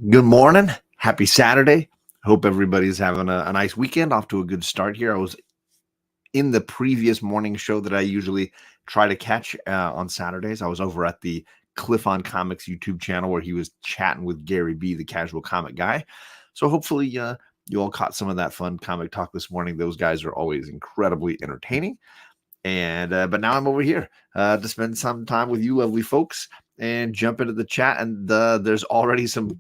Good morning. Happy Saturday. Hope everybody's having a nice weekend. Off to a good start here. I was in the previous morning show that I usually try to catch on Saturdays. I was over at the Cliff on Comics YouTube channel where he was chatting with Gary B, the casual comic guy. So hopefully you all caught some of that fun comic talk this morning. Those guys are always incredibly entertaining. And but now I'm over here to spend some time with you lovely folks and jump into the chat. And there's already some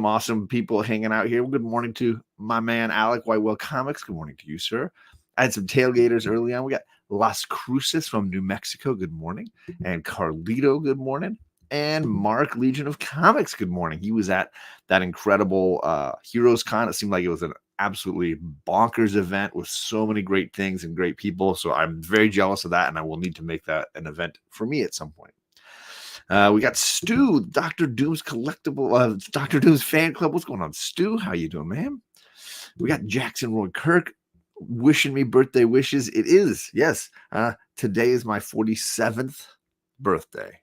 awesome people hanging out here. Good morning to my man Alec Whitewell Comics. Good morning to you, sir. I had some tailgaters early on. We got Las Cruces from New Mexico. Good morning. And Carlito, good morning. And Mark, Legion of Comics, good morning. He was at that incredible Heroes Con. It seemed like it was an absolutely bonkers event with so many great things and great people. So I'm very jealous of that, and I will need to make that an event for me at some point. We got Stu, Dr. Doom's collectible, Dr. Doom's fan club. What's going on, Stu? How you doing, man? We got Jackson Roy Kirk wishing me birthday wishes. It is, yes. Today is my 47th birthday.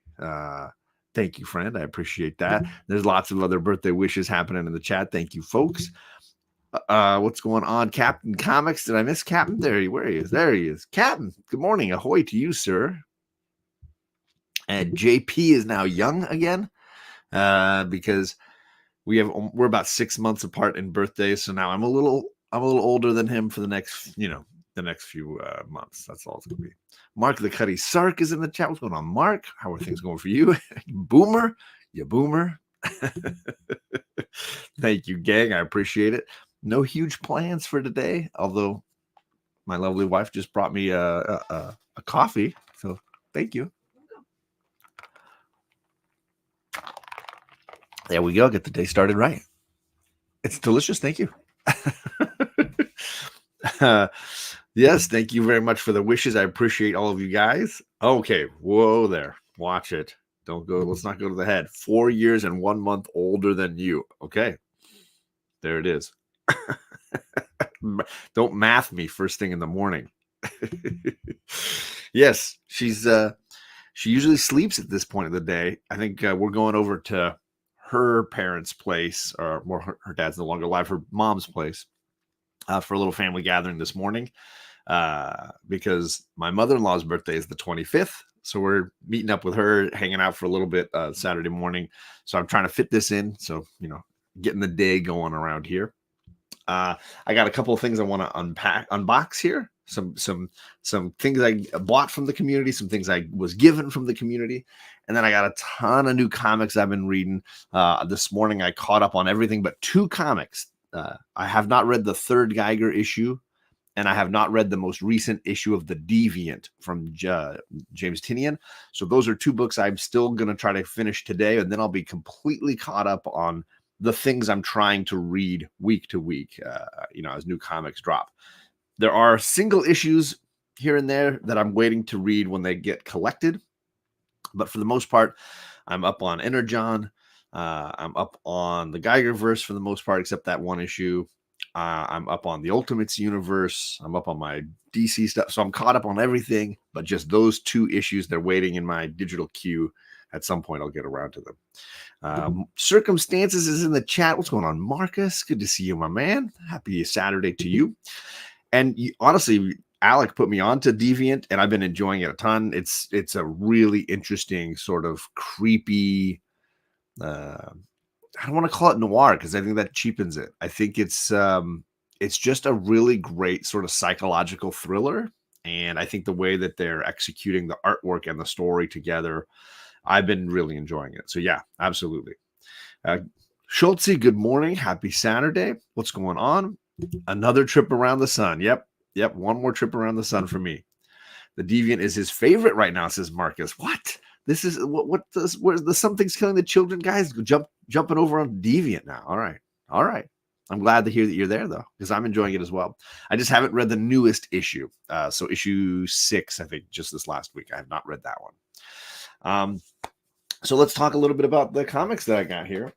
Thank you, friend. I appreciate that. There's lots of other birthday wishes happening in the chat. Thank you, folks. What's going on, Captain Comics? Did I miss Captain? Where he is. There he is. Captain, good morning. Ahoy to you, sir. And JP is now young again because we're about 6 months apart in birthdays. So now I'm a little older than him for the next few months. That's all it's gonna be. Mark the Cuddy Sark is in the chat. What's going on, Mark? How are things going for you? Boomer, you boomer. Thank you, gang. I appreciate it. No huge plans for today, although my lovely wife just brought me a coffee. So thank you. There we go. Get the day started right. It's delicious. Thank you. Yes, thank you very much for the wishes. I appreciate all of you guys. Okay. Whoa there. Watch it. Don't go. Let's not go to the head. 4 years and 1 month older than you. Okay. There it is. Don't math me first thing in the morning. Yes, she usually sleeps at this point of the day. I think we're going over to her parents' place, or more her dad's no longer alive, her mom's place, for a little family gathering this morning, because my mother-in-law's birthday is the 25th. So we're meeting up with her, hanging out for a little bit Saturday morning. So I'm trying to fit this in. So, getting the day going around here. I got a couple of things I want to unbox here. Some things I bought from the community, some things I was given from the community. And then I got a ton of new comics I've been reading. This morning, I caught up on everything but 2 comics. I have not read the 3rd Geiger issue, and I have not read the most recent issue of The Deviant from James Tynion. So those are 2 books I'm still going to try to finish today, and then I'll be completely caught up on the things I'm trying to read week to week, as new comics drop. There are single issues here and there that I'm waiting to read when they get collected. But for the most part, I'm up on Energon. I'm up on the Geigerverse for the most part, except that one issue. I'm up on the Ultimates universe. I'm up on my DC stuff. So I'm caught up on everything, but just those 2 issues, they're waiting in my digital queue. At some point, I'll get around to them. Circumstances is in the chat. What's going on, Marcus? Good to see you, my man. Happy Saturday to you. And honestly, Alec put me on to Deviant, and I've been enjoying it a ton. It's a really interesting sort of creepy. I don't want to call it noir because I think that cheapens it. I think it's just a really great sort of psychological thriller, and I think the way that they're executing the artwork and the story together, I've been really enjoying it. So yeah, absolutely. Schultze, good morning. Happy Saturday. What's going on? Another trip around the sun. Yep. One more trip around the sun for me. The Deviant is his favorite right now, says Marcus. What? This is where's the Something's Killing the Children guys jumping over on Deviant now. All right. I'm glad to hear that you're there though, because I'm enjoying it as well. I just haven't read the newest issue. So issue 6, I think, just this last week. I have not read that one. So let's talk a little bit about the comics that I got here.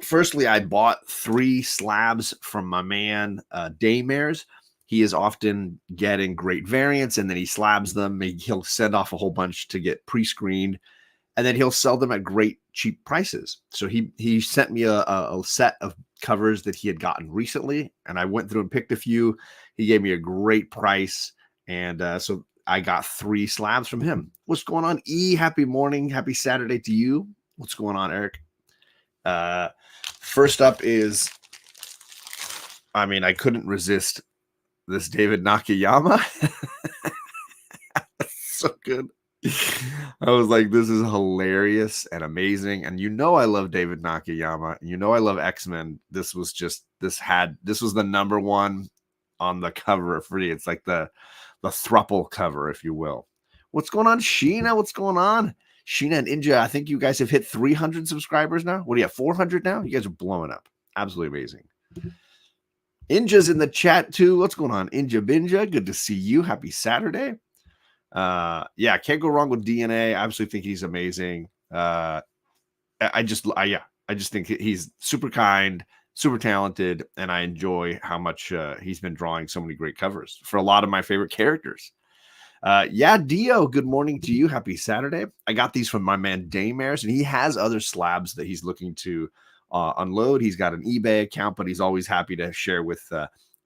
Firstly, I bought 3 slabs from my man, Daymares. He is often getting great variants, and then he slabs them. He'll send off a whole bunch to get pre-screened. and then he'll sell them at great cheap prices. So he sent me a set of covers that he had gotten recently, and I went through and picked a few. He gave me a great price, and so I got 3 slabs from him. What's going on, E? Happy morning, happy Saturday to you. What's going on, Eric? First up is, I mean, I couldn't resist this David Nakayama. So good. I was like, this is hilarious and amazing. And you know I love David Nakayama. You know I love X-Men. This was the number one on the cover for me. It's like the thruple cover, if you will. What's going on, Sheena? What's going on? Sheena and Inja, I think you guys have hit 300 subscribers now. What do you have, 400 now? You guys are blowing up. Absolutely amazing. Inja's in the chat too. What's going on, Inja Binja? Good to see you. Happy Saturday. Yeah, can't go wrong with DNA. I absolutely think he's amazing. I just think he's super kind, super talented, and I enjoy how much he's been drawing so many great covers for a lot of my favorite characters. Yeah, Dio, good morning to you. Happy Saturday. I got these from my man Daymers, and he has other slabs that he's looking to unload. He's got an eBay account, but he's always happy to share with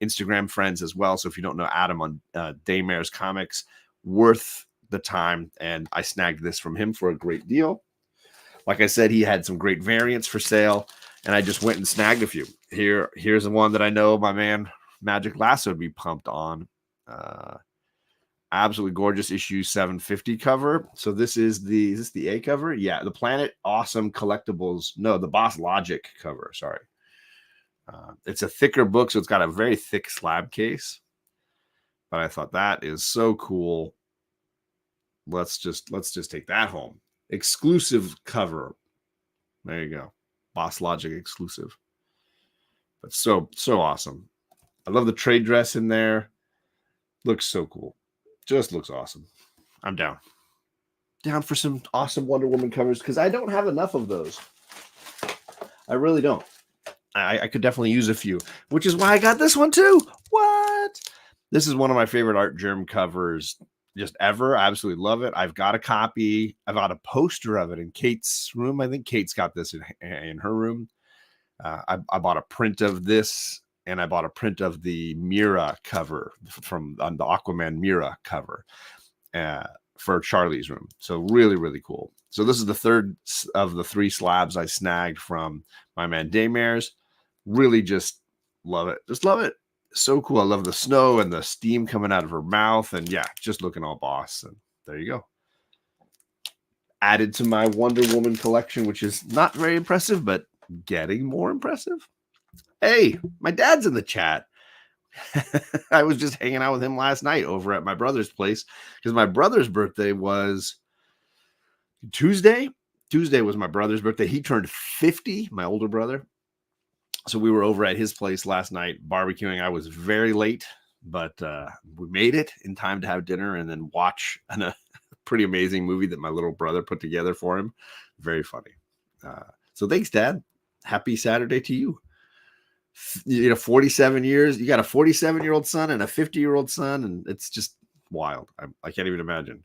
Instagram friends as well. So if you don't know Adam on Daymers Comics, worth the time, and I snagged this from him for a great deal. Like I said, he had some great variants for sale, and I just went and snagged a few. Here's the one that I know my man Magic Lasso would be pumped on. Absolutely gorgeous issue 750 cover. So is this the A cover? Yeah, the Planet Awesome Collectibles. No, the Boss Logic cover. Sorry. It's a thicker book, so it's got a very thick slab case. But I thought that is so cool. Let's just take that home. Exclusive cover. There you go. Boss Logic exclusive. But so awesome. I love the trade dress in there. Looks so cool. Just looks awesome. I'm down. Down for some awesome Wonder Woman covers because I don't have enough of those. I really don't. I could definitely use a few, which is why I got this one too. What? This is one of my favorite Art Germ covers just ever. I absolutely love it. I've got a copy. I've got a poster of it in Kate's room. I think Kate's got this in her room. I bought a print of this, and I bought a print of the Mira cover from the Aquaman Mira cover for Charlie's room. So really, really cool. So this is the third of the 3 slabs I snagged from my man Daymers. Really just love it. Just love it. So cool. I love the snow and the steam coming out of her mouth, and yeah, just looking all boss. And there you go. Added to my Wonder Woman collection, which is not very impressive, but getting more impressive. Hey, my dad's in the chat. I was just hanging out with him last night over at my brother's place because my brother's birthday was Tuesday. Tuesday was my brother's birthday. He turned 50, my older brother. So we were over at his place last night barbecuing. I was very late, but we made it in time to have dinner and then watch a pretty amazing movie that my little brother put together for him. Very funny. So thanks, Dad. Happy Saturday to you. 47 years. You got a 47-year-old son and a 50-year-old son, and it's just wild. I can't even imagine.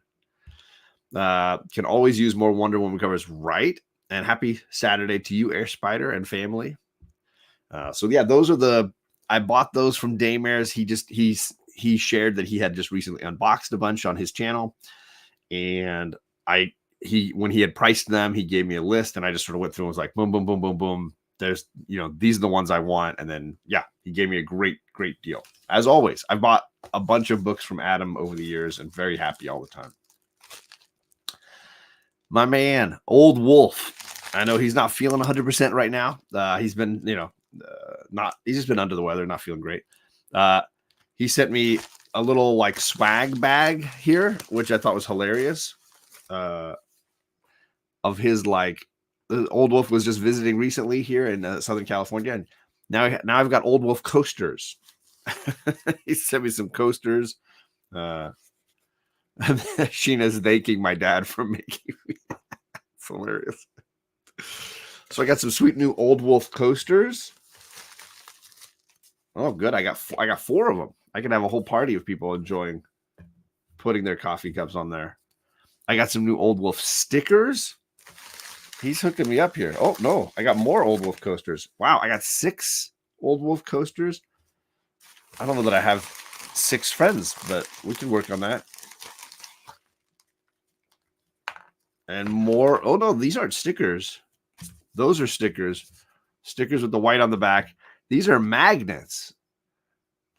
Can always use more Wonder Woman covers, right? And happy Saturday to you, Air Spider and family. So yeah, those are I bought those from Daymers. He shared that he had just recently unboxed a bunch on his channel, and when he had priced them, he gave me a list, and I just sort of went through and was like, boom, boom, boom, boom, boom. There's, these are the ones I want. And then, yeah, he gave me a great, great deal. As always, I've bought a bunch of books from Adam over the years and very happy all the time. My man, Old Wolf. I know he's not feeling 100% right now. He's been, he's just been under the weather, not feeling great. He sent me a little like swag bag here, which I thought was hilarious. Of his Old Wolf was just visiting recently here in Southern California, and now I've got Old Wolf coasters. He sent me some coasters. Sheena's thanking my dad for making me. It's hilarious. So I got some sweet new Old Wolf coasters. Oh, good. I got 4 of them. I can have a whole party of people enjoying putting their coffee cups on there. I got some new Old Wolf stickers. He's hooking me up here. Oh, no. I got more Old Wolf coasters. Wow. I got 6 Old Wolf coasters. I don't know that I have 6 friends, but we can work on that. And more. Oh, no. These aren't stickers. Those are stickers. Stickers with the white on the back. These are magnets.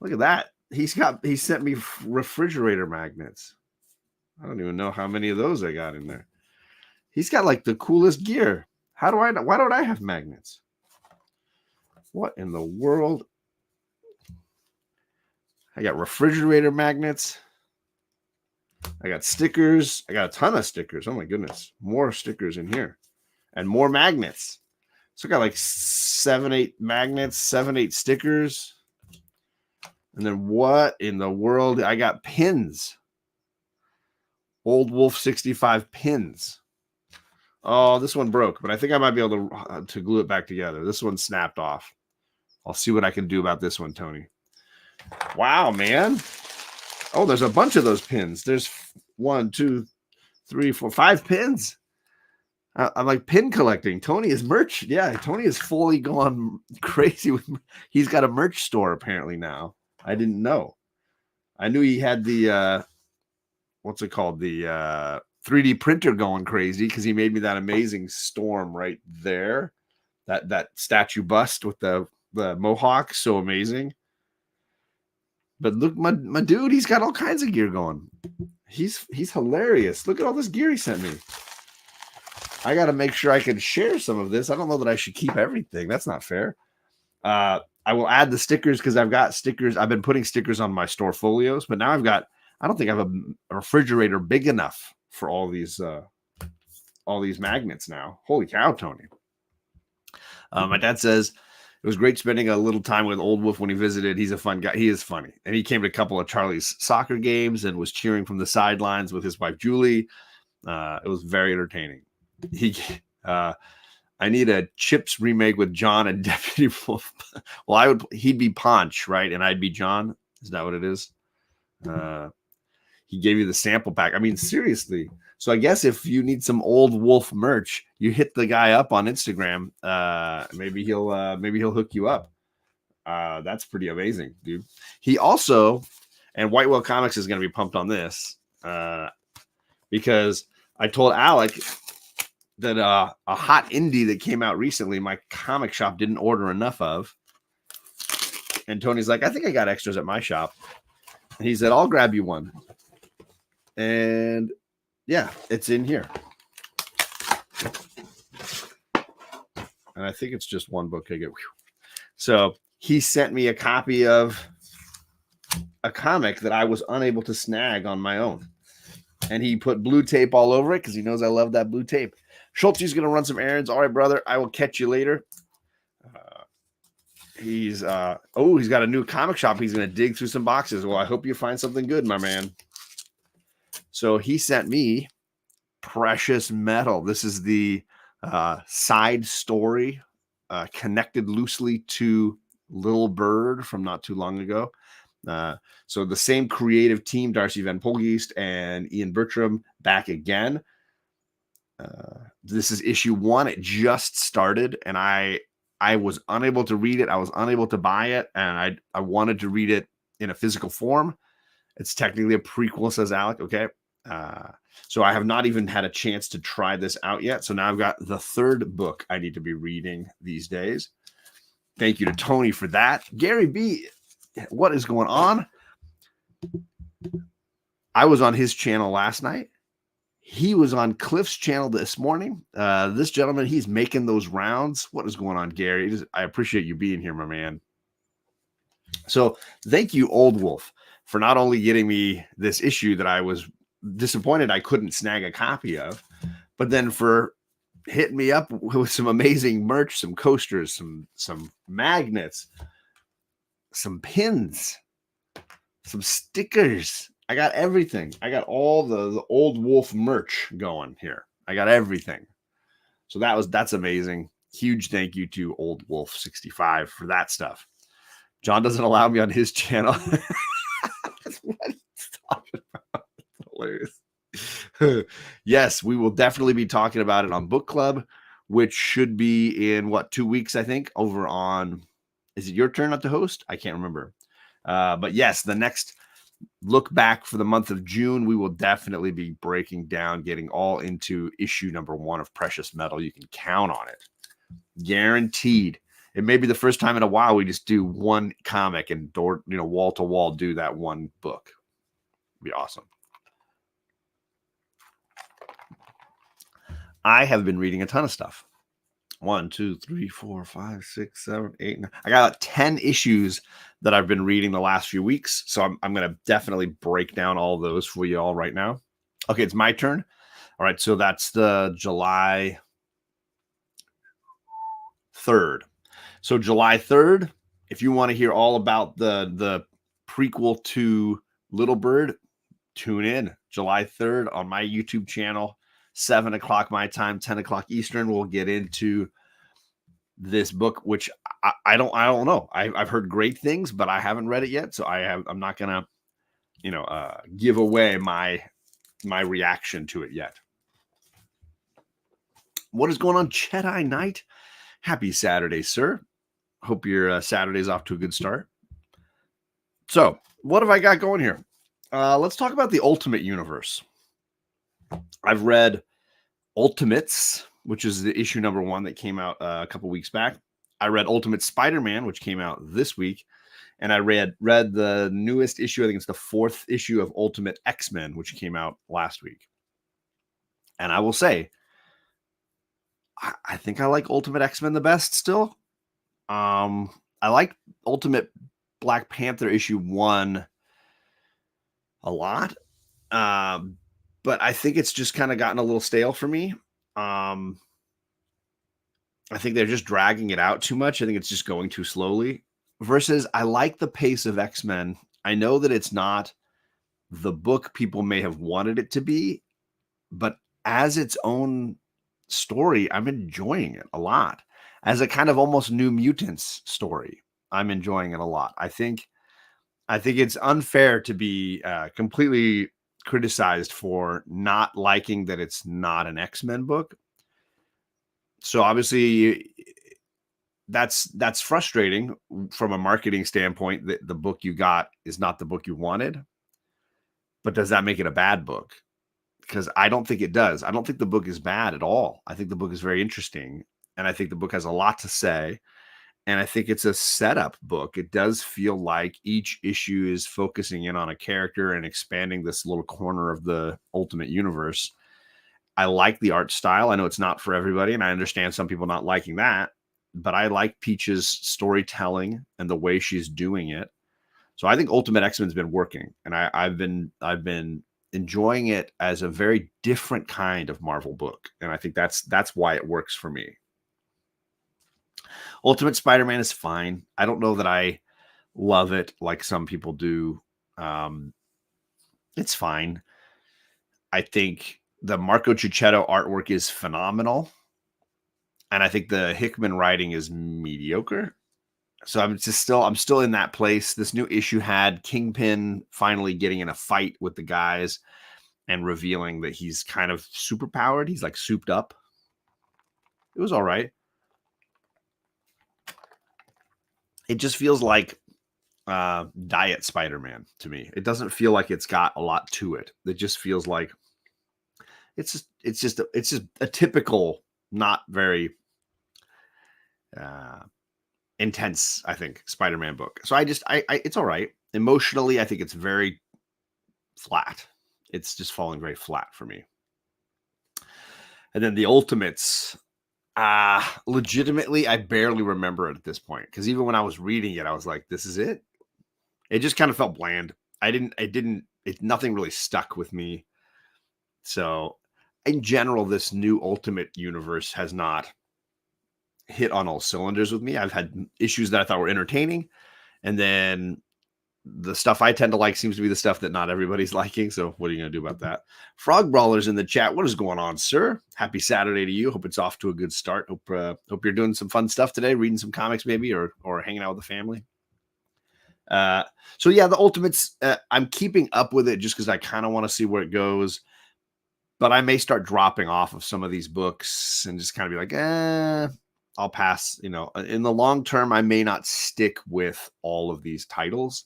Look at that. He sent me refrigerator magnets. I don't even know how many of those I got in there. He's got like the coolest gear. Why don't I have magnets? What in the world? I got refrigerator magnets. I got stickers. I got a ton of stickers. Oh my goodness. More stickers in here. And more magnets. So I got like 7, 8 magnets, 7, 8 stickers. And then what in the world? I got pins. Old Wolf 65 pins. Oh, this one broke, but I think I might be able to glue it back together. This one snapped off. I'll see what I can do about this one, Tony. Wow, man. Oh, there's a bunch of those pins. There's 1, 2, 3, 4, 5 pins. I'm like pin collecting. Tony is merch. Yeah, Tony is fully gone crazy with. He's got a merch store apparently now. I didn't know. I knew he had the what's it called? The 3D printer going crazy because he made me that amazing storm right there. That statue bust with the mohawk, so amazing. But look, my dude, he's got all kinds of gear going. He's hilarious. Look at all this gear he sent me. I got to make sure I can share some of this. I don't know that I should keep everything. That's not fair. I will add the stickers because I've got stickers. I've been putting stickers on my store folios, but now I don't think I have a refrigerator big enough for all these magnets now. Holy cow, Tony. My dad says it was great spending a little time with Old Wolf when he visited. He's a fun guy. He is funny. And he came to a couple of Charlie's soccer games and was cheering from the sidelines with his wife, Julie. It was very entertaining. I need a Chips remake with John and Deputy Wolf. Well, he'd be Ponch, right? And I'd be John. Is that what it is? He gave you the sample pack. I mean, seriously. So I guess if you need some Old Wolf merch, you hit the guy up on Instagram. Maybe he'll hook you up. That's pretty amazing, dude. He also, and White Whale Comics is going to be pumped on this because I told Alec that a hot indie that came out recently, my comic shop didn't order enough of. And Tony's like, I think I got extras at my shop. And he said, I'll grab you one. And yeah, it's in here. And I think it's just one book I get. So he sent me a copy of a comic that I was unable to snag on my own. And he put blue tape all over it because he knows I love that blue tape. Schulte's going to run some errands. All right, brother. I will catch you later. He's got a new comic shop. He's going to dig through some boxes. Well, I hope you find something good, my man. So he sent me Precious Metal. This is the side story connected loosely to Little Bird from not too long ago. So the same creative team, Darcy Van Polgeest and Ian Bertram, back again. This is issue 1. It just started, and I was unable to read it. I was unable to buy it, and I wanted to read it in a physical form. It's technically a prequel, says Alec. Okay. So I have not even had a chance to try this out yet. So now I've got the 3rd book I need to be reading these days. Thank you to Tony for that. Gary B, what is going on? I was on his channel last night. He was on Cliff's channel this morning. This gentleman, he's making those rounds. What is going on, Gary? I appreciate you being here, my man. So thank you, Old Wolf, for not only getting me this issue that I was disappointed I couldn't snag a copy of, but then for hitting me up with some amazing merch, some coasters, some magnets, some pins, some stickers. I got everything. I got all the Old Wolf merch going here. I got everything. So that's amazing. Huge thank you to Old Wolf 65 for that stuff. John doesn't allow me on his channel. That's what he's talking about. Hilarious. Yes, we will definitely be talking about it on book club. which should be in what, 2 weeks, I think, over on, is it your turn not to host? I can't remember. But yes, the next look back for the month of June, we will definitely be breaking down, getting all into issue number 1 of Precious Metal. You can count on it. Guaranteed. It may be the first time in a while we just do one comic and wall to wall do that one book. It'd be awesome. I have been reading a ton of stuff. 1, 2, 3, 4, 5, 6, 7, 8, 9. I got 10 issues that I've been reading the last few weeks. So I'm going to definitely break down all those for you all right now. Okay, it's my turn. All right, so that's the July 3rd. So July 3rd, if you want to hear all about the prequel to Little Bird, tune in July 3rd on my YouTube channel, 7 o'clock my time, 10 o'clock Eastern. We'll get into this book, which I don't know. I've heard great things, but I haven't read it yet. So I'm not gonna, give away my reaction to it yet. What is going on, Jedi Knight? Happy Saturday, sir. Hope your Saturday's off to a good start. So what have I got going here? Let's talk about the Ultimate Universe. I've read Ultimates, which is the issue number 1 that came out a couple weeks back. I read Ultimate Spider-Man, which came out this week. And I read the newest issue. I think it's the 4th issue of Ultimate X-Men, which came out last week. And I will say, I think I like Ultimate X-Men the best still. I like Ultimate Black Panther issue 1 a lot. But I think it's just kind of gotten a little stale for me. I think they're just dragging it out too much. I think it's just going too slowly. Versus, I like the pace of X-Men. I know that it's not the book people may have wanted it to be, but as its own story, I'm enjoying it a lot. As a kind of almost New Mutants story, I'm enjoying it a lot. I think it's unfair to be completely criticized for not liking that it's not an X-Men book. So obviously that's frustrating from a marketing standpoint, that the book you got is not the book you wanted. But does that make it a bad book? Because I don't think it does. I don't think the book is bad at all. I think the book is very interesting, and I think the book has a lot to say. And I think it's a setup book. It does feel like each issue is focusing in on a character and expanding this little corner of the Ultimate Universe. I like the art style. I know it's not for everybody, and I understand some people not liking that, but I like Peach's storytelling and the way she's doing it. So I think Ultimate X-Men's been working, and I've been enjoying it as a very different kind of Marvel book, and I think that's why it works for me. Ultimate Spider-Man is fine. I don't know that I love it like some people do. It's fine. I think the Marco Cicchetto artwork is phenomenal, and I think the Hickman writing is mediocre. So I'm still in that place. This new issue had Kingpin finally getting in a fight with the guys and revealing that he's kind of super powered. He's like souped up. It was all right. It just feels like diet Spider-Man to me. It doesn't feel like it's got a lot to it. It just feels like it's just a typical, not very intense, I think, Spider-Man book. So I it's all right. Emotionally, I think it's very flat. It's just falling very flat for me. And then the Ultimates, legitimately, I barely remember it at this point, because even when I was reading it, I was like, this is it. It just kind of felt bland. Nothing really stuck with me. So in general, this new Ultimate Universe has not hit on all cylinders with me. I've had issues that I thought were entertaining, and then the stuff I tend to like seems to be the stuff that not everybody's liking. So what are you going to do about that? Frog Brawler's in the chat. What is going on, sir? Happy Saturday to you. Hope it's off to a good start. Hope you're doing some fun stuff today, reading some comics maybe, or hanging out with the family. So yeah, the Ultimates, I'm keeping up with it just because I kind of want to see where it goes. but I may start dropping off of some of these books and just kind of be like, I'll pass. In the long term, I may not stick with all of these titles.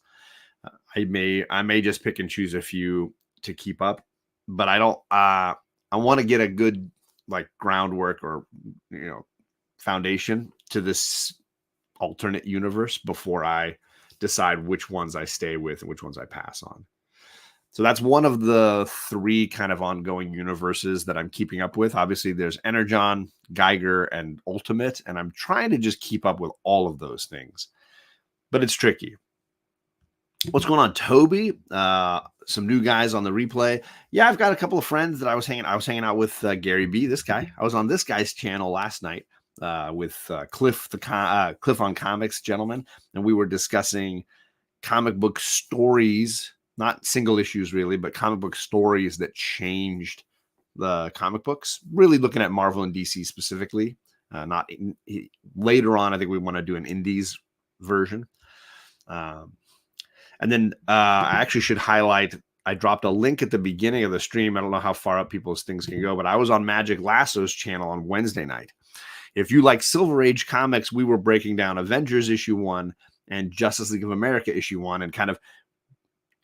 I may just pick and choose a few to keep up, but I don't. I want to get a good groundwork or foundation to this alternate universe before I decide which ones I stay with and which ones I pass on. So that's one of the 3 kind of ongoing universes that I'm keeping up with. Obviously, there's Energon, Geiger, and Ultimate, and I'm trying to just keep up with all of those things. But it's tricky. What's going on, Toby? Some new guys on the replay. Yeah, I've got a couple of friends that I was hanging out with Gary B. This guy. I was on this guy's channel last night with Cliff on Comics, gentlemen, and we were discussing comic book stories, not single issues really, but comic book stories that changed the comic books. Really looking at Marvel and DC specifically. Later on, I think we want to do an Indies version. And then I actually should highlight, I dropped a link at the beginning of the stream. I don't know how far up people's things can go, but I was on Magic Lasso's channel on Wednesday night. If you like Silver Age comics, we were breaking down Avengers issue 1 and Justice League of America issue 1 and kind of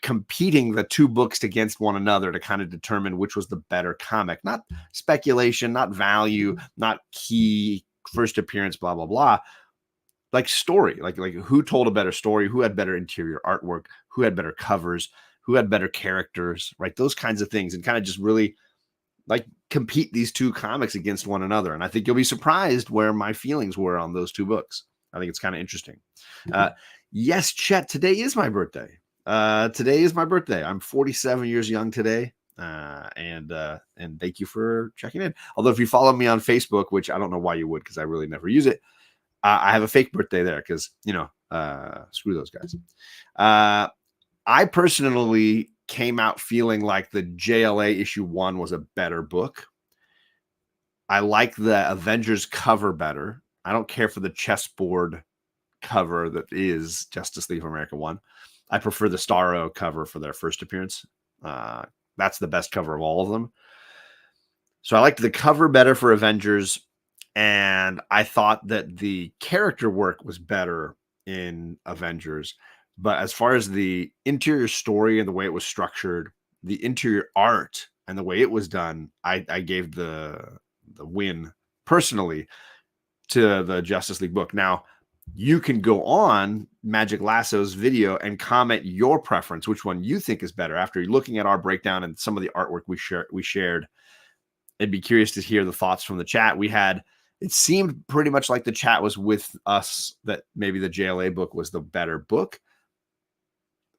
competing the 2 books against one another to kind of determine which was the better comic. Not speculation, not value, not key first appearance, blah, blah, blah. Like story, like who told a better story, who had better interior artwork, who had better covers, who had better characters, right? Those kinds of things, and kind of just really compete these 2 comics against one another. And I think you'll be surprised where my feelings were on those 2 books. I think it's kind of interesting. Yes, Chet, today is my birthday. Today is my birthday. I'm 47 years young today. And thank you for checking in. Although if you follow me on Facebook, which I don't know why you would, because I really never use it, I have a fake birthday there because, screw those guys. I personally came out feeling like the JLA issue 1 was a better book. I like the Avengers cover better. I don't care for the chessboard cover that is Justice League of America 1. I prefer the Starro cover for their first appearance. That's the best cover of all of them. So I liked the cover better for Avengers. And I thought that the character work was better in Avengers. But as far as the interior story and the way it was structured, the interior art and the way it was done, I gave the win personally to the Justice League book. Now, you can go on Magic Lasso's video and comment your preference, which one you think is better. After looking at our breakdown and some of the artwork we shared, I'd be curious to hear the thoughts from the chat. It seemed pretty much like the chat was with us that maybe the JLA book was the better book.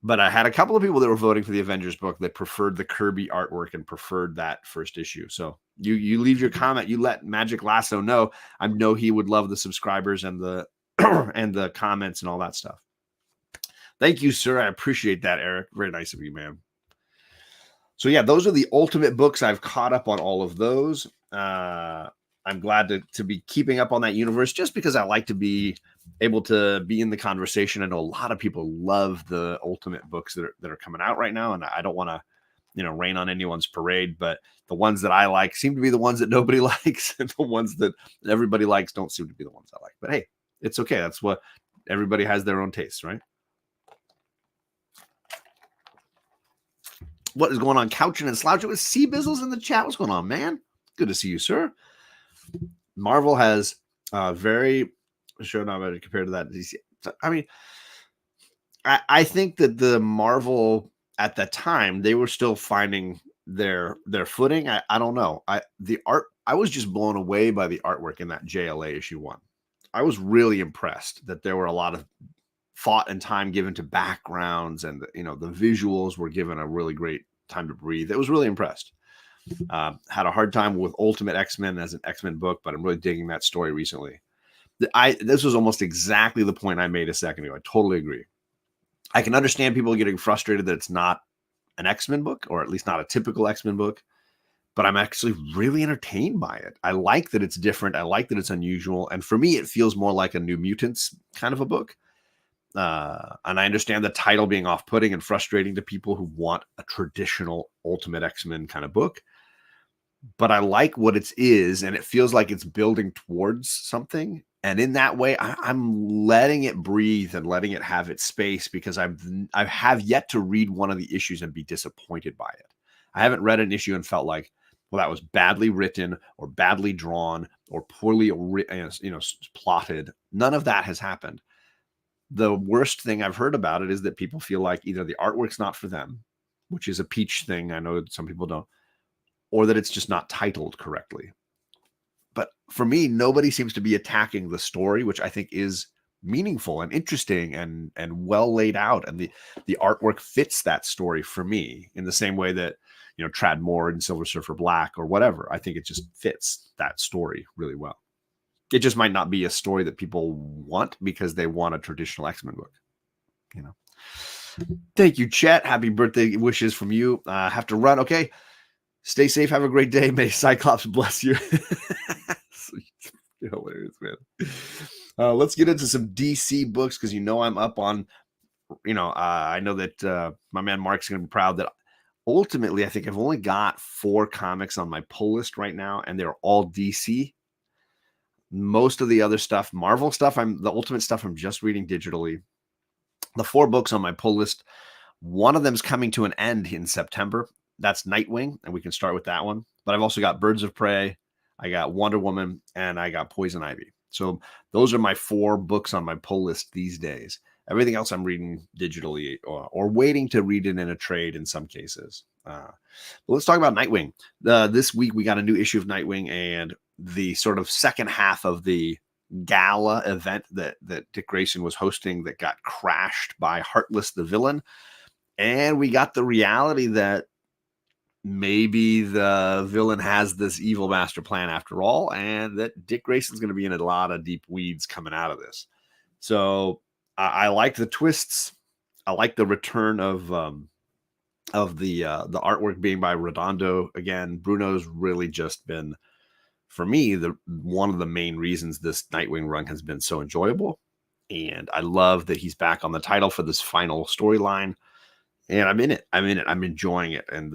But I had a couple of people that were voting for the Avengers book that preferred the Kirby artwork and preferred that first issue. So you leave your comment. You let Magic Lasso know. I know he would love the subscribers and the and the comments and all that stuff. Thank you, sir. I appreciate that, Eric. Very nice of you, man. So yeah, those are the Ultimate books. I've caught up on all of those. I'm glad to be keeping up on that universe just because I like to be able to be in the conversation. I know a lot of people love the Ultimate books that are coming out right now, and I don't want to, rain on anyone's parade, but the ones that I like seem to be the ones that nobody likes, and the ones that everybody likes don't seem to be the ones I like. But hey, it's okay. That's what everybody has their own tastes, right? What is going on? Couching and slouching with Sea Bizzles in the chat. What's going on, man? Good to see you, sir. Marvel has very show not better compared to that DC. I mean, I think that the Marvel at that time, they were still finding their footing. I don't know. I was just blown away by the artwork in that JLA issue 1. I was really impressed that there were a lot of thought and time given to backgrounds, and the visuals were given a really great time to breathe. I was really impressed. Had a hard time with Ultimate X-Men as an X-Men book, but I'm really digging that story recently. This was almost exactly the point I made a second ago. I totally agree. I can understand people getting frustrated that it's not an X-Men book, or at least not a typical X-Men book, but I'm actually really entertained by it. I like that it's different. I like that it's unusual. And for me, it feels more like a New Mutants kind of a book. And I understand the title being off-putting and frustrating to people who want a traditional Ultimate X-Men kind of book. but I like what it is, and it feels like it's building towards something. And in that way, I'm letting it breathe and letting it have its space because I have yet to read one of the issues and be disappointed by it. I haven't read an issue and felt like, well, that was badly written or badly drawn or poorly plotted. None of that has happened. The worst thing I've heard about it is that people feel like either the artwork's not for them, which is a peach thing. I know some people don't, or that it's just not titled correctly. But for me, nobody seems to be attacking the story, which I think is meaningful and interesting and well laid out. And the artwork fits that story for me in the same way that, Trad Moore and Silver Surfer Black or whatever. I think it just fits that story really well. It just might not be a story that people want because they want a traditional X-Men book, Thank you, Chet. Happy birthday wishes from you. Have to run. Okay. Stay safe. Have a great day. May Cyclops bless you. Hilarious, man. Let's get into some DC books because I'm up on, I know that my man Mark's going to be proud that ultimately I think I've only got 4 comics on my pull list right now, and they're all DC. Most of the other stuff, Marvel stuff, the Ultimate stuff I'm just reading digitally. The 4 books on my pull list, one of them is coming to an end in September. That's Nightwing, and we can start with that one. But I've also got Birds of Prey, I got Wonder Woman, and I got Poison Ivy. So those are my 4 books on my pull list these days. Everything else I'm reading digitally or waiting to read it in a trade in some cases. But let's talk about Nightwing. This week we got a new issue of Nightwing, and the sort of second half of the gala event that Dick Grayson was hosting that got crashed by Heartless the villain. And we got the reality that maybe the villain has this evil master plan after all, and that Dick Grayson's going to be in a lot of deep weeds coming out of this. So I like the twists. I like the return of the artwork being by Redondo again. Bruno's really just been, for me, one of the main reasons this Nightwing run has been so enjoyable. And I love that he's back on the title for this final storyline. And I'm in it. I'm enjoying it. And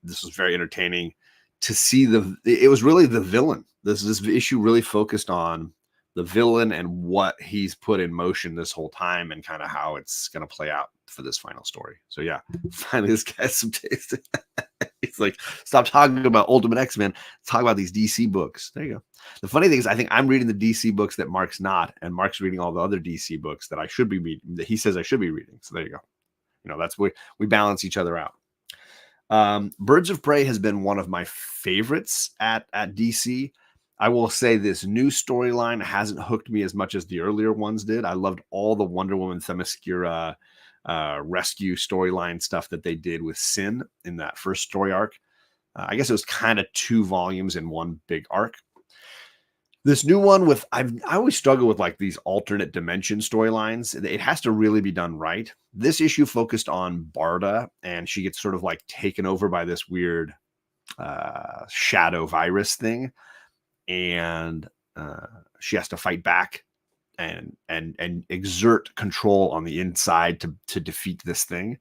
this was very entertaining to see it was really the villain. This issue really focused on the villain and what he's put in motion this whole time and kind of how it's going to play out for this final story. So yeah, finally this guy has some taste. It's like, stop talking about Ultimate X-Men. Talk about these DC books. There you go. The funny thing is, I think I'm reading the DC books that Mark's not, and Mark's reading all the other DC books that I should be reading, that he says I should be reading. So there you go. That's where we balance each other out. Birds of Prey has been one of my favorites at DC. I will say this new storyline hasn't hooked me as much as the earlier ones did. I loved all the Wonder Woman Themyscira rescue storyline stuff that they did with Sin in that first story arc. I guess it was kind of 2 volumes in one big arc. This new one I always struggle with like these alternate dimension storylines. It has to really be done right. This issue focused on Barda, and she gets sort of like taken over by this weird shadow virus thing, and she has to fight back and exert control on the inside to defeat this thing.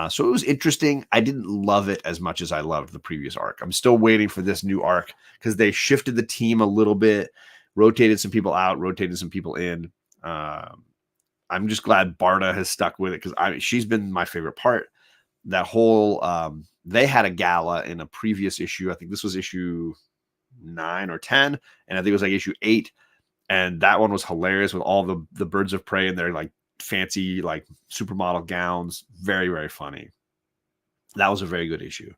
So it was interesting. I didn't love it as much as I loved the previous arc. I'm still waiting for this new arc because they shifted the team a little bit, rotated some people out, rotated some people in. I'm just glad Barda has stuck with it because she's been my favorite part. That whole they had a gala in a previous issue. I think this was issue 9 or 10, and I think it was like issue 8. And that one was hilarious with all the Birds of Prey and their like fancy like supermodel gowns. Very, very funny. That was a very good issue.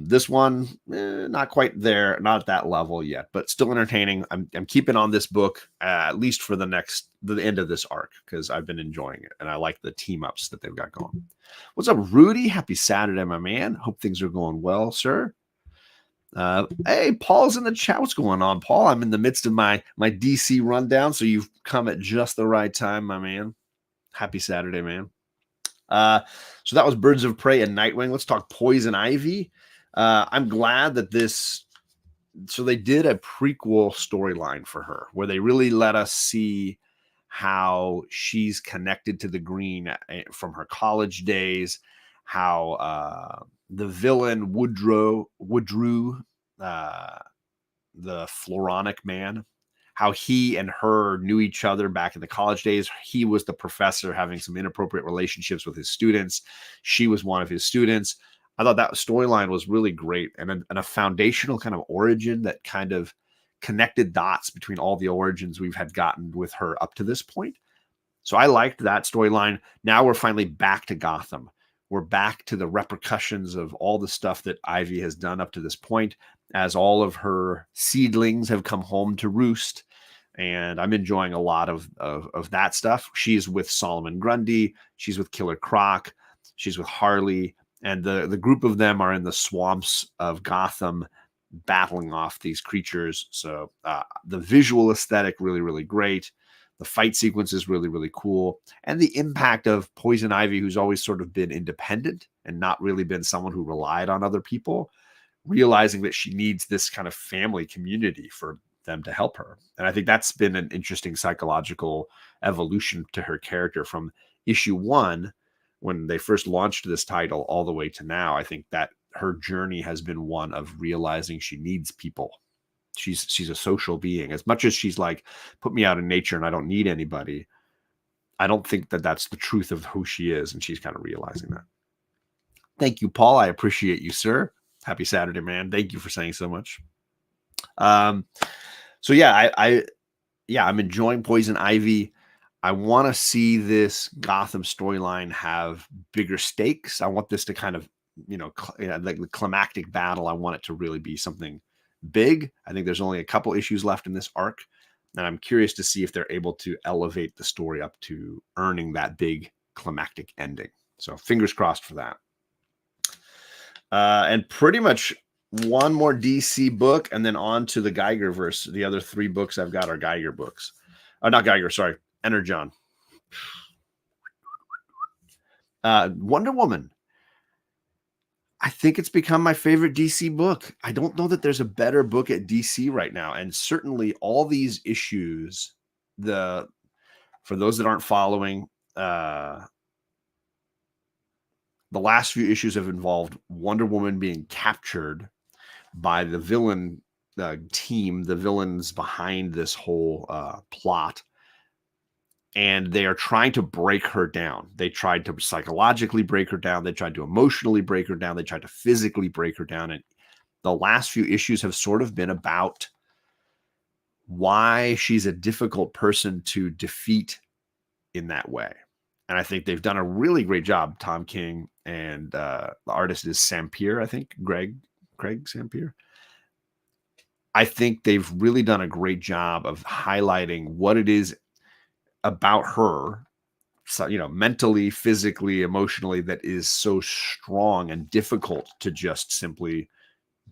This one, not quite there, not at that level yet, but still entertaining. I'm keeping on this book at least for the end of this arc because I've been enjoying it and I like the team ups that they've got going. What's up, Rudy? Happy Saturday, my man. Hope things are going well, sir. Hey, Paul's in the chat. What's going on, Paul? I'm in the midst of my DC rundown, so you've come at just the right time, my man. Happy Saturday, man. So that was Birds of Prey and Nightwing. Let's talk Poison Ivy. I'm glad that so they did a prequel storyline for her where they really let us see how she's connected to the Green from her college days, how the villain Woodrue, uh, the Floronic man, how he and her knew each other back in the college days. He was the professor having some inappropriate relationships with his students. She was one of his students. I thought that storyline was really great, and a foundational kind of origin that kind of connected dots between all the origins we've had gotten with her up to this point. So I liked that storyline. Now we're finally back to Gotham. We're back to the repercussions of all the stuff that Ivy has done up to this point, as all of her seedlings have come home to roost. And I'm enjoying a lot of that stuff. She's with Solomon Grundy. She's with Killer Croc. She's with Harley. And the group of them are in the swamps of Gotham battling off these creatures. So the visual aesthetic, really, really great. The fight sequence is really, really cool. And the impact of Poison Ivy, who's always sort of been independent and not really been someone who relied on other people, realizing that she needs this kind of family community for them to help her. And I think that's been an interesting psychological evolution to her character from issue 1, when they first launched this title, all the way to now. I think that her journey has been one of realizing she needs people. She's a social being. As much as she's like, put me out in nature and I don't need anybody, I don't think that that's the truth of who she is, and she's kind of realizing that. Thank you, Paul. I appreciate you, sir. Happy Saturday, man. Thank you for saying so much. So yeah, I'm enjoying Poison Ivy. I want to see this Gotham storyline have bigger stakes. I want this to kind of, like the climactic battle. I want it to really be something big. I think there's only a couple issues left in this arc, and I'm curious to see if they're able to elevate the story up to earning that big climactic ending. So fingers crossed for that. And pretty much one more DC book, and then on to the Geiger verse. The other 3 books I've got are Geiger books. Not Geiger, sorry, Energon. Wonder Woman. I think it's become my favorite DC book. I don't know that there's a better book at DC right now. And certainly all these issues, for those that aren't following, the last few issues have involved Wonder Woman being captured by the villain team, the villains behind this whole plot. And they are trying to break her down. They tried to psychologically break her down. They tried to emotionally break her down. They tried to physically break her down. And the last few issues have sort of been about why she's a difficult person to defeat in that way. And I think they've done a really great job, Tom King, and the artist is Sampier, I think, Craig Sampier. I think they've really done a great job of highlighting what it is about her, so, mentally, physically, emotionally, that is so strong and difficult to just simply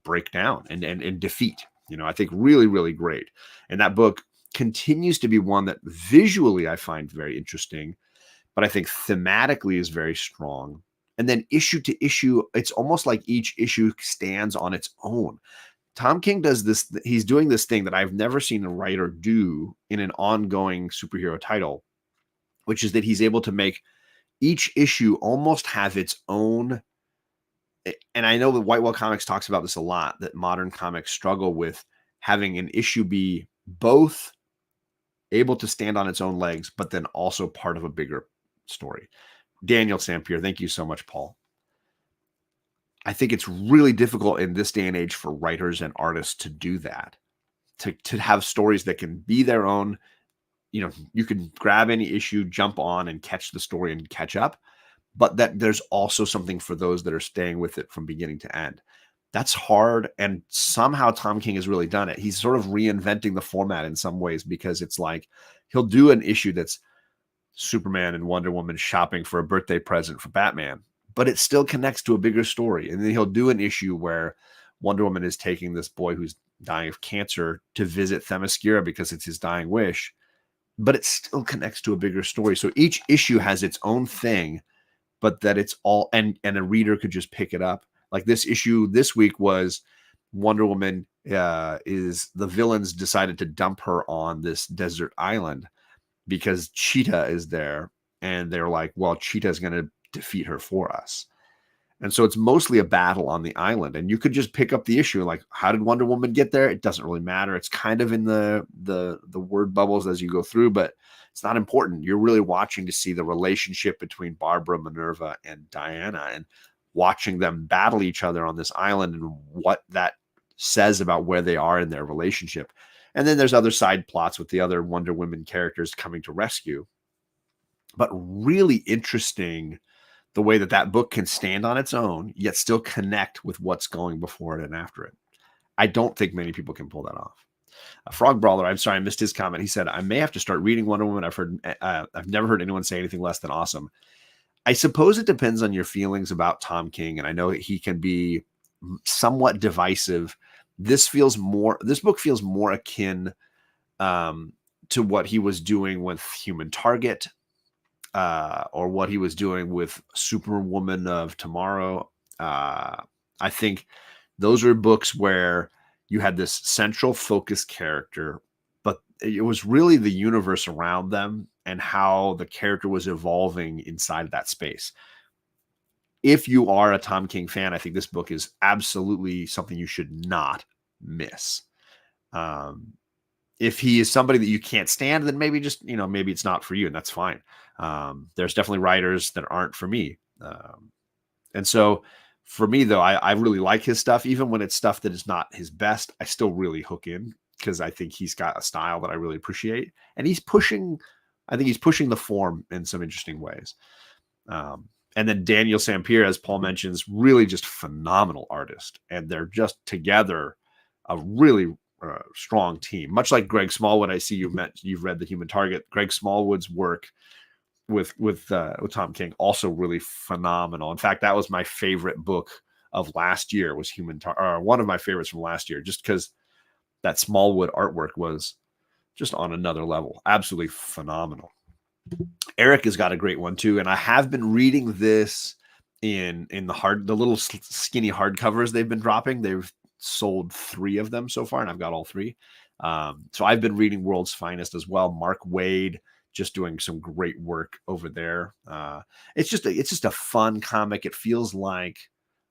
break down and defeat. I think really, really great. And that book continues to be one that visually I find very interesting, but I think thematically is very strong. And then issue to issue, it's almost like each issue stands on its own. Tom King does this. He's doing this thing that I've never seen a writer do in an ongoing superhero title, which is that he's able to make each issue almost have its own. And I know that White Whale Comics talks about this a lot, that modern comics struggle with having an issue be both able to stand on its own legs, but then also part of a bigger story. Daniel Sampier, thank you so much, Paul. I think it's really difficult in this day and age for writers and artists to do that, to have stories that can be their own. You can grab any issue, jump on and catch the story and catch up, but that there's also something for those that are staying with it from beginning to end. That's hard. And somehow Tom King has really done it. He's sort of reinventing the format in some ways, because it's like he'll do an issue that's Superman and Wonder Woman shopping for a birthday present for Batman, but it still connects to a bigger story. And then he'll do an issue where Wonder Woman is taking this boy who's dying of cancer to visit Themyscira because it's his dying wish, but it still connects to a bigger story. So each issue has its own thing, but that it's all, and a reader could just pick it up. Like this issue this week was Wonder Woman is the villains decided to dump her on this desert island because Cheetah is there. And they're like, well, Cheetah is going to defeat her for us. And so it's mostly a battle on the island. And you could just pick up the issue like, how did Wonder Woman get there? It doesn't really matter. It's kind of in the word bubbles as you go through, but it's not important. You're really watching to see the relationship between Barbara, Minerva, and Diana, and watching them battle each other on this island and what that says about where they are in their relationship. And then there's other side plots with the other Wonder Woman characters coming to rescue. But really interesting the way that that book can stand on its own, yet still connect with what's going before it and after it. I don't think many people can pull that off. Frog Brawler, I'm sorry, I missed his comment. He said, I may have to start reading Wonder Woman. I've never heard anyone say anything less than awesome. I suppose it depends on your feelings about Tom King, and I know he can be somewhat divisive. This book feels more akin to what he was doing with Human Target, or what he was doing with Superwoman of Tomorrow. I think those are books where you had this central focus character, but it was really the universe around them and how the character was evolving inside of that space. If you are a Tom King fan, I think this book is absolutely something you should not miss. If he is somebody that you can't stand, then maybe just, maybe it's not for you, and that's fine. There's definitely writers that aren't for me. And so for me, though, I really like his stuff. Even when it's stuff that is not his best, I still really hook in because I think he's got a style that I really appreciate. And I think he's pushing the form in some interesting ways. And then Daniel Sampier, as Paul mentions, really just phenomenal artist. And they're just together a really strong team, much like Greg Smallwood. I see you've read The Human Target. Greg Smallwood's work with Tom King also really phenomenal. In fact, that was my favorite book of last year. Was one of my favorites from last year, just because that Smallwood artwork was just on another level. Absolutely phenomenal. Eric has got a great one too, and I have been reading this in the little skinny hardcovers they've been dropping. They've sold 3 of them so far, and I've got all 3. So I've been reading World's Finest as well. Mark Waid just doing some great work over there. It's just a fun comic. It feels like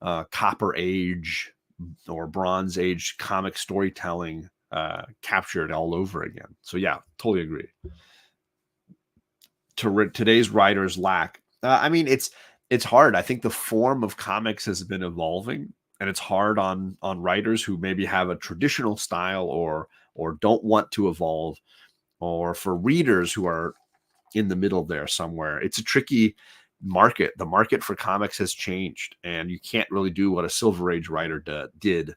Copper Age or Bronze Age comic storytelling captured all over again. So yeah, totally agree. Today's writers lack. I mean, it's hard. I think the form of comics has been evolving, and it's hard on writers who maybe have a traditional style or don't want to evolve, or for readers who are in the middle there somewhere. It's a tricky market. The market for comics has changed, and you can't really do what a Silver Age writer did,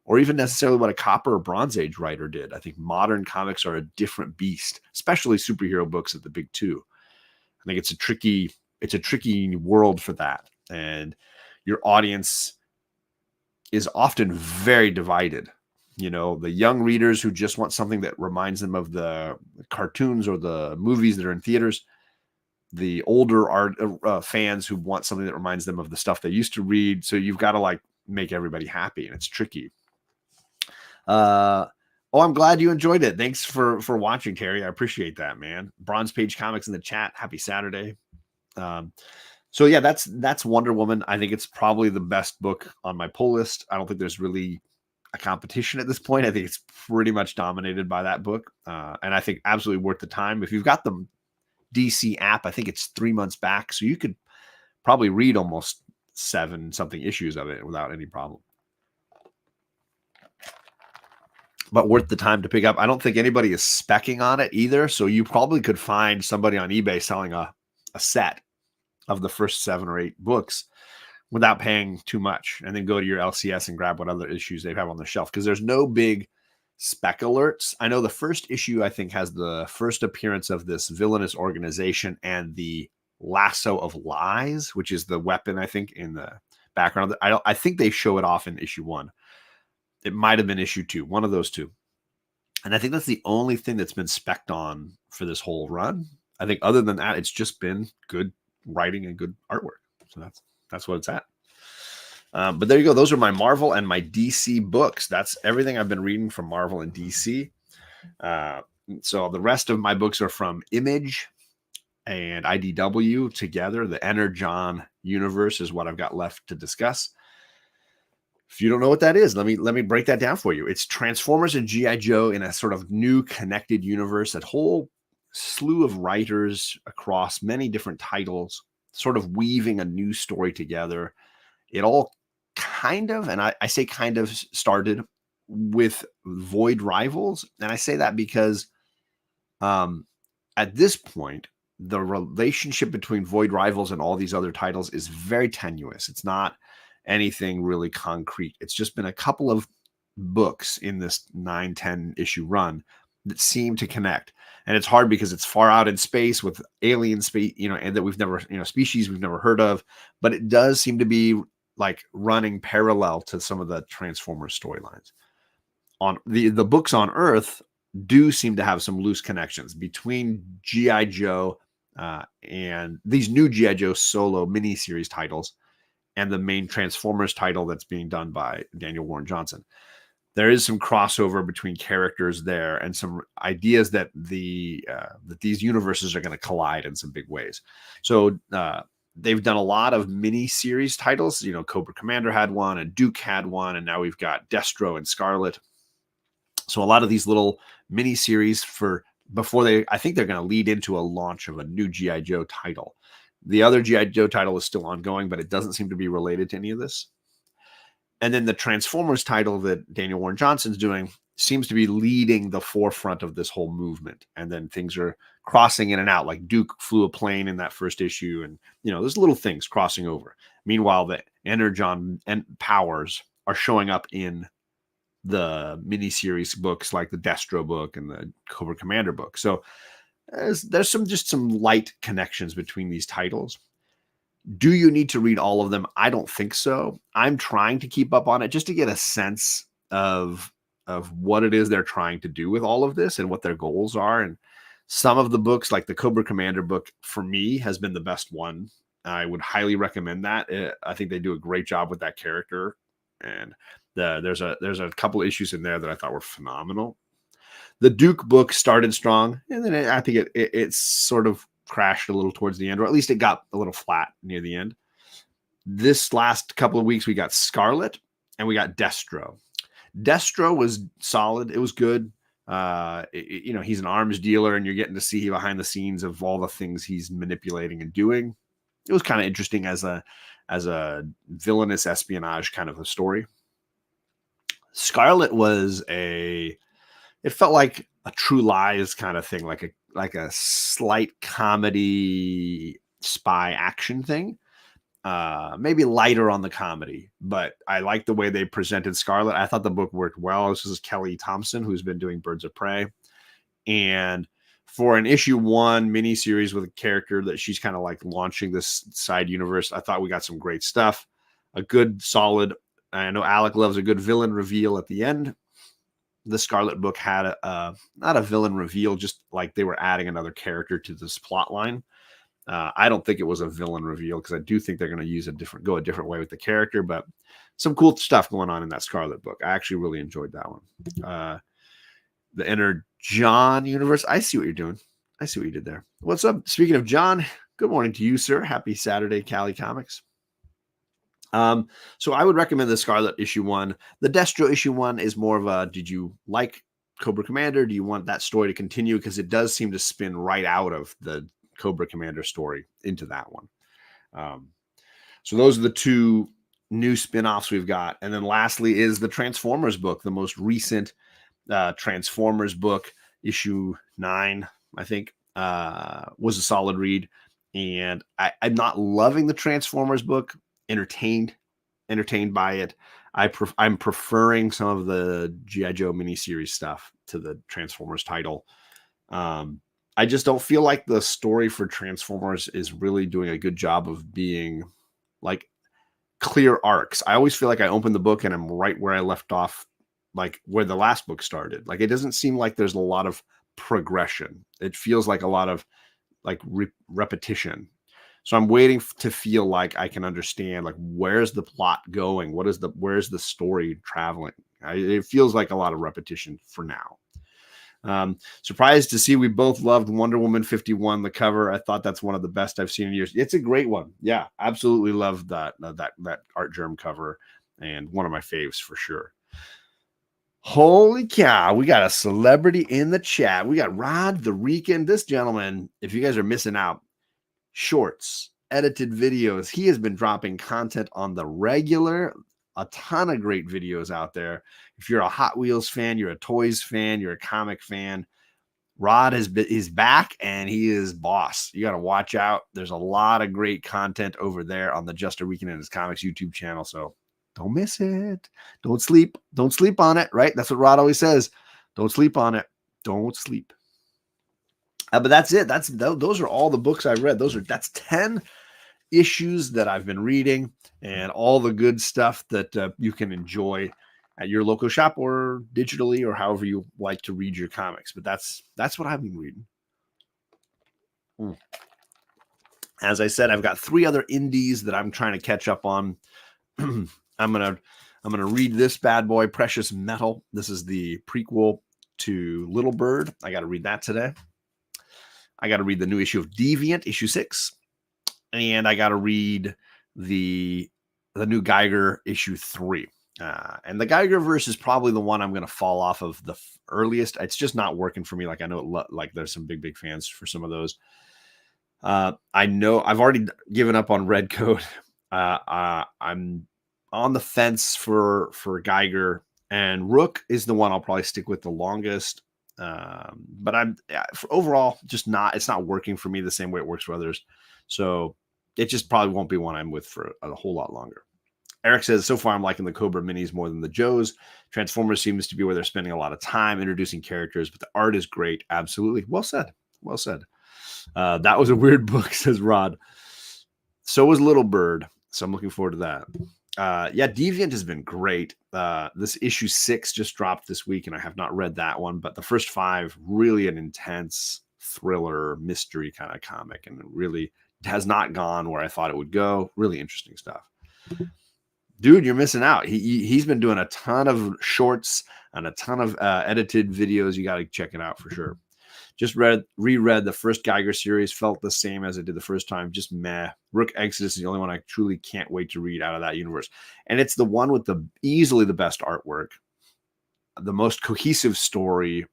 or even necessarily what a Copper or Bronze Age writer did. I think modern comics are a different beast, especially superhero books at the big 2. I think it's a tricky world for that. And your audience is often very divided. The young readers who just want something that reminds them of the cartoons or the movies that are in theaters. The older fans who want something that reminds them of the stuff they used to read. So you've got to make everybody happy, and it's tricky. I'm glad you enjoyed it. Thanks for watching, Terry. I appreciate that, man. Bronze Page Comics in the chat. Happy Saturday. So yeah, that's Wonder Woman. I think it's probably the best book on my pull list. I don't think there's really a competition at this point. I think it's pretty much dominated by that book. And I think absolutely worth the time. If you've got the DC app, I think it's 3 months back. So you could probably read almost 7 something issues of it without any problem. But worth the time to pick up. I don't think anybody is speccing on it either. So you probably could find somebody on eBay selling a set of the first 7 or 8 books without paying too much, and then go to your LCS and grab what other issues they have on the shelf, because there's no big spec alerts. I know the first issue, I think, has the first appearance of this villainous organization and the lasso of lies, which is the weapon, I think, in the background. I think they show it off in issue 1. It might have been issue 2, one of those 2. And I think that's the only thing that's been spec'd on for this whole run. I think other than that, it's just been good writing and good artwork. So that's what it's at. But there you go. Those are my Marvel and my DC books. That's everything I've been reading from Marvel and DC. So the rest of my books are from Image and IDW together, the Energon universe is what I've got left to discuss. If you don't know what that is, let me break that down for you. It's Transformers and G.I. Joe in a sort of new connected universe, that whole slew of writers across many different titles, sort of weaving a new story together. It all kind of, and I say kind of, started with Void Rivals. And I say that because at this point, the relationship between Void Rivals and all these other titles is very tenuous. It's not anything really concrete. It's just been a couple of books in this 9-10 issue run that seem to connect. And it's hard because it's far out in space with alien space, and that we've never, species we've never heard of, but it does seem to be like running parallel to some of the Transformers storylines. On the books on Earth do seem to have some loose connections between G.I. Joe and these new G.I. Joe solo miniseries titles and the main Transformers title that's being done by Daniel Warren Johnson. There is some crossover between characters there, and some ideas that that these universes are going to collide in some big ways. So they've done a lot of mini-series titles. Cobra Commander had one, and Duke had one, and now we've got Destro and Scarlet. So a lot of these little mini-series I think they're going to lead into a launch of a new G.I. Joe title. The other G.I. Joe title is still ongoing, but it doesn't seem to be related to any of this. And then the Transformers title that Daniel Warren Johnson's doing seems to be leading the forefront of this whole movement. And then things are crossing in and out, like Duke flew a plane in that first issue. And, there's little things crossing over. Meanwhile, the Energon and powers are showing up in the miniseries books, like the Destro book and the Cobra Commander book. So there's some light connections between these titles. Do you need to read all of them? I don't think so. I'm trying to keep up on it just to get a sense of what it is they're trying to do with all of this and what their goals are. And some of the books, like the Cobra Commander book, for me, has been the best one. I would highly recommend that. I think they do a great job with that character. And there's a couple issues in there that I thought were phenomenal. The Duke book started strong, and then I think it sort of crashed a little towards the end, or at least it got a little flat near the end. This last couple of weeks, we got Scarlet and we got Destro. Destro was solid. It was good. He's an arms dealer, and you're getting to see behind the scenes of all the things he's manipulating and doing. It was kind of interesting as a villainous espionage kind of a story. Scarlet it felt like a True Lies kind of thing, like a slight comedy spy action thing. Maybe lighter on the comedy, but I like the way they presented Scarlet. I thought the book worked well. This is Kelly Thompson, who's been doing Birds of Prey. And for an issue 1 miniseries with a character that she's kind of like launching this side universe, I thought we got some great stuff. A good, solid, I know Alec loves a good villain reveal at the end. The Scarlet book had not a villain reveal, just like they were adding another character to this plot line. I don't think it was a villain reveal, because I do think they're going to go a different way with the character, but some cool stuff going on in that Scarlet book. I actually really enjoyed that one. The Inner John universe. I see what you're doing. I see what you did there. What's up? Speaking of John, good morning to you, sir. Happy Saturday, Cali Comics. So I would recommend the Scarlet issue 1. The Destro issue 1 is more of a, did you like Cobra Commander? Do you want that story to continue? Because it does seem to spin right out of the Cobra Commander story into that one. So those are the 2 new spin-offs we've got. And then lastly is the Transformers book, the most recent Transformers book, issue 9, I think, was a solid read. And I'm not loving the Transformers book. Entertained by it. I'm preferring some of the G.I. Joe miniseries stuff to the Transformers title. I just don't feel like the story for Transformers is really doing a good job of being like clear arcs. I always feel like I open the book and I'm right where I left off, like where the last book started. Like, it doesn't seem like there's a lot of progression. It feels like a lot of like repetition. So I'm waiting to feel like I can understand, like, where's the plot going? Where's the story traveling? It feels like a lot of repetition for now. Surprised to see we both loved Wonder Woman 51, the cover. I thought that's one of the best I've seen in years. It's a great one. Yeah, absolutely loved that Art Germ cover, and one of my faves for sure. Holy cow, we got a celebrity in the chat. We got Rod the Rican. This gentleman, if you guys are missing out, shorts, edited videos. He has been dropping content on the regular, a ton of great videos out there. If you're a Hot Wheels fan, you're a toys fan, you're a comic fan, Rod is back and he is boss. You got to watch out. There's a lot of great content over there on the Just a Weekend in His Comics YouTube channel. So don't miss it. Don't sleep. Don't sleep on it, right? That's what Rod always says. Don't sleep on it. Don't sleep. But that's it. Those are all the books I've read. That's 10 issues that I've been reading, and all the good stuff that you can enjoy at your local shop or digitally or however you like to read your comics. But that's what I've been reading. As I said, I've got 3 other indies that I'm trying to catch up on. I'm gonna read this bad boy, Precious Metal. This is the prequel to Little Bird. I got to read that today. I got to read the new issue of Deviant, issue 6. And I got to read the new Geiger issue 3. And the Geiger verse is probably the one I'm going to fall off of the earliest. It's just not working for me. Like I know like there's some big fans for some of those. I know I've already given up on Redcoat. I'm on the fence for Geiger, and Rook is the one I'll probably stick with the longest. But overall it's not working for me the same way it works for others. So it just probably won't be one I'm with for a whole lot longer. Eric says, so far I'm liking the Cobra minis more than the Joes. Transformers seems to be where they're spending a lot of time introducing characters, but the art is great. Absolutely. Well said. Well said. That was a weird book, says Rod. So was Little Bird. So I'm looking forward to that. Yeah, Deviant has been great. This issue 6 just dropped this week, and I have not read that one, but the first 5, really an intense thriller mystery kind of comic, and it really has not gone where I thought it would go. Really interesting stuff. Dude, you're missing out. He's been doing a ton of shorts and a ton of edited videos. You got to check it out for sure. Just reread the first Geiger series, felt the same as I did the first time. Just meh. Rook Exodus is the only one I truly can't wait to read out of that universe. And it's the one with easily the best artwork, the most cohesive story,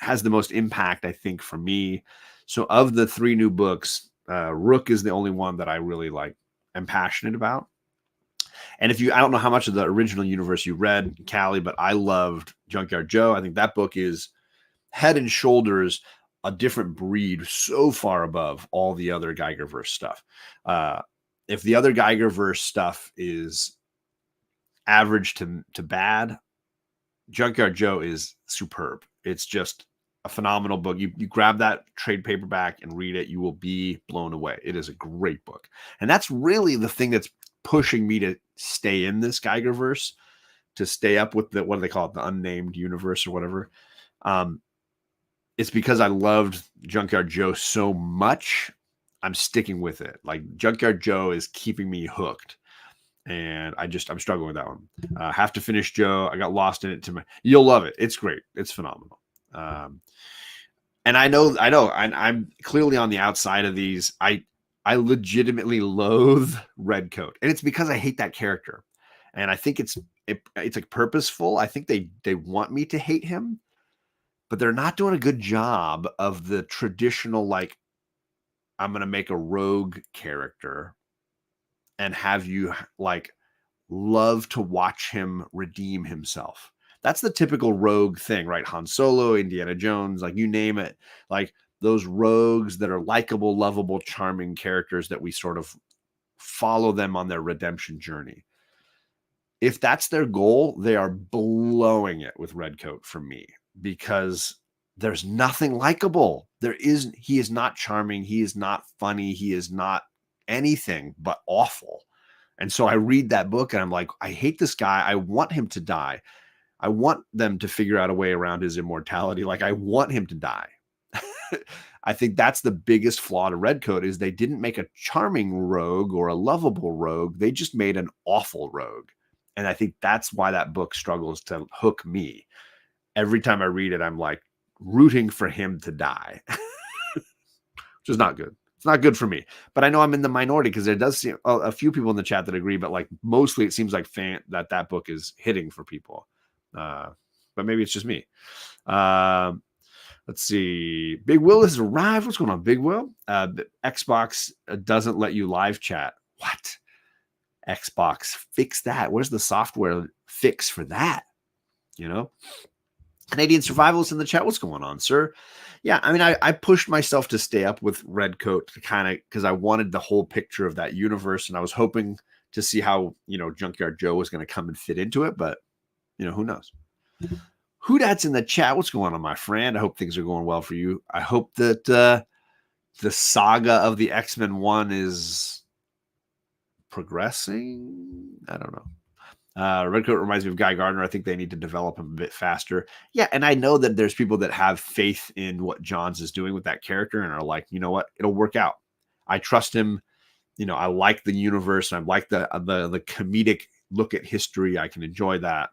has the most impact, I think, for me. So of the 3 new books, Rook is the only one that I really am passionate about. And I don't know how much of the original universe you read, Callie, but I loved Junkyard Joe. I think that book is head and shoulders a different breed, so far above all the other Geigerverse stuff. If the other Geigerverse stuff is average to bad, Junkyard Joe is superb. It's just a phenomenal book. You grab that trade paperback and read it, you will be blown away. It is a great book. And that's really the thing that's pushing me to stay in this Geigerverse, to stay up with what do they call it? The unnamed universe or whatever. It's because I loved Junkyard Joe so much. I'm sticking with it. Like Junkyard Joe is keeping me hooked. And I'm struggling with that one. Have to finish Joe. I got lost in it. You'll love it. It's great. It's phenomenal. And I know, I'm clearly on the outside of these. I legitimately loathe Redcoat, and it's because I hate that character. And I think it's like purposeful. I think they want me to hate him, but they're not doing a good job of the traditional, like, I'm going to make a rogue character and have you love to watch him redeem himself. That's the typical rogue thing, right? Han Solo, Indiana Jones, you name it. Like those rogues that are likable, lovable, charming characters that we sort of follow them on their redemption journey. If that's their goal, they are blowing it with Redcoat for me, because there's nothing likable. He is not charming. He is not funny. He is not anything but awful. And so I read that book and I'm like, I hate this guy. I want him to die. I want them to figure out a way around his immortality. I want him to die. I think that's the biggest flaw to Redcoat, is they didn't make a charming rogue or a lovable rogue. They just made an awful rogue. And I think that's why that book struggles to hook me. Every time I read it, I'm like, rooting for him to die, which is not good. It's not good for me. But I know I'm in the minority because there does seem a few people in the chat that agree, but like mostly it seems like that book is hitting for people. But maybe it's just me. Let's see. Big Will has arrived. What's going on, Big Will? Xbox doesn't let you live chat. What? Xbox, fix that. Where's the software fix for that? You know? Canadian Survivalist in the chat. What's going on, sir? Yeah, I mean, I pushed myself to stay up with Redcoat to kind of, because I wanted the whole picture of that universe, and I was hoping to see how, Junkyard Joe was going to come and fit into it, but, who knows? Who that's in the chat? What's going on, my friend? I hope things are going well for you. I hope that the saga of the X-Men 1 is progressing. I don't know. Redcoat reminds me of Guy Gardner. I think they need to develop him a bit faster. Yeah, and I know that there's people that have faith in what Johns is doing with that character and are like, you know what, it'll work out. I trust him. I like the universe, and I like the comedic look at history. I can enjoy that.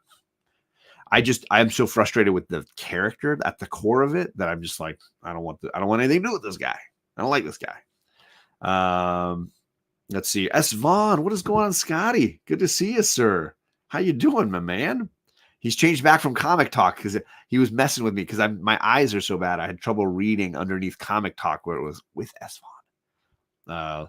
I'm so frustrated with the character at the core of it that I'm just like, I don't want anything to do with this guy. I don't like this guy. Let's see. S. Vaughn, what is going on, Scotty? Good to see you, sir. How you doing, my man? He's changed back from Comic Talk because he was messing with me because my eyes are so bad. I had trouble reading underneath Comic Talk where it was with S. Vaughn.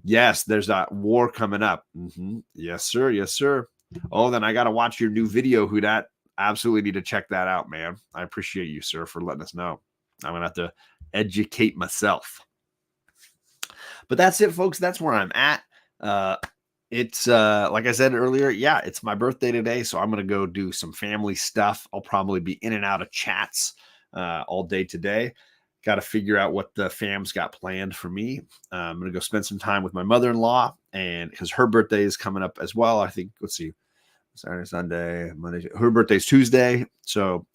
Yes, there's that war coming up. Mm-hmm. Yes, sir. Yes, sir. Oh, then I got to watch your new video, Who Dat. Absolutely need to check that out, man. I appreciate you, sir, for letting us know. I'm going to have to educate myself. But that's it, folks. That's where I'm at. It's like I said earlier, yeah, it's my birthday today, so I'm going to go do some family stuff. I'll probably be in and out of chats all day today. Got to figure out what the fam's got planned for me. I'm going to go spend some time with my mother-in-law, and because her birthday is coming up as well. I think, let's see, Saturday, Sunday, Monday. Her birthday's Tuesday, so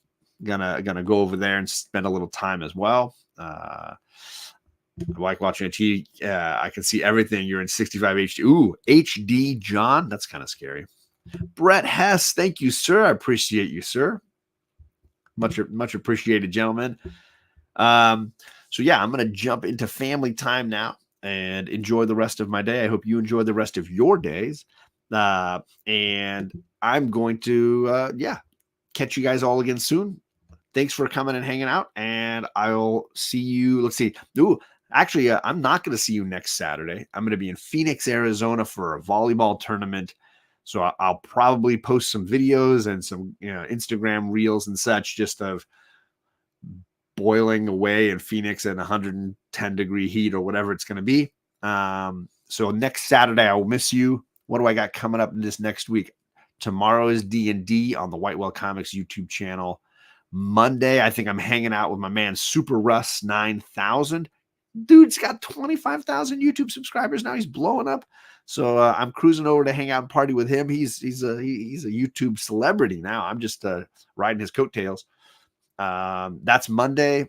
gonna go over there and spend a little time as well. I like watching a I can see everything. You're in 65 HD. Ooh, HD, John. That's kind of scary. Brett Hess, thank you, sir. I appreciate you, sir. Much appreciated, gentlemen. So yeah, I'm gonna jump into family time now and enjoy the rest of my day. I hope you enjoy the rest of your days. And I'm going to catch you guys all again soon. Thanks for coming and hanging out, and I'll see you. Let's see. Ooh, actually, I'm not going to see you next Saturday. I'm going to be in Phoenix, Arizona for a volleyball tournament. So I'll probably post some videos and some Instagram reels and such, just of boiling away in Phoenix at 110-degree heat or whatever it's going to be. So next Saturday, I will miss you. What do I got coming up this next week? Tomorrow is D&D on the Whitewell Comics YouTube channel. Monday, I think I'm hanging out with my man Super Russ 9000. Dude's got 25,000 YouTube subscribers now. He's blowing up. So I'm cruising over to hang out and party with him. He's a YouTube celebrity now. I'm just riding his coattails. That's Monday,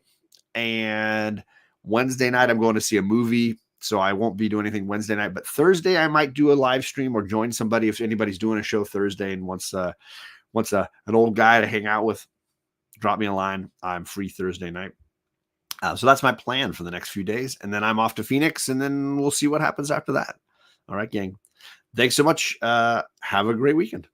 and Wednesday night I'm going to see a movie. So I won't be doing anything Wednesday night, but Thursday I might do a live stream or join somebody if anybody's doing a show Thursday and wants an old guy to hang out with. Drop me a line. I'm free Thursday night. So that's my plan for the next few days. And then I'm off to Phoenix, and then we'll see what happens after that. All right, gang. Thanks so much. Have a great weekend.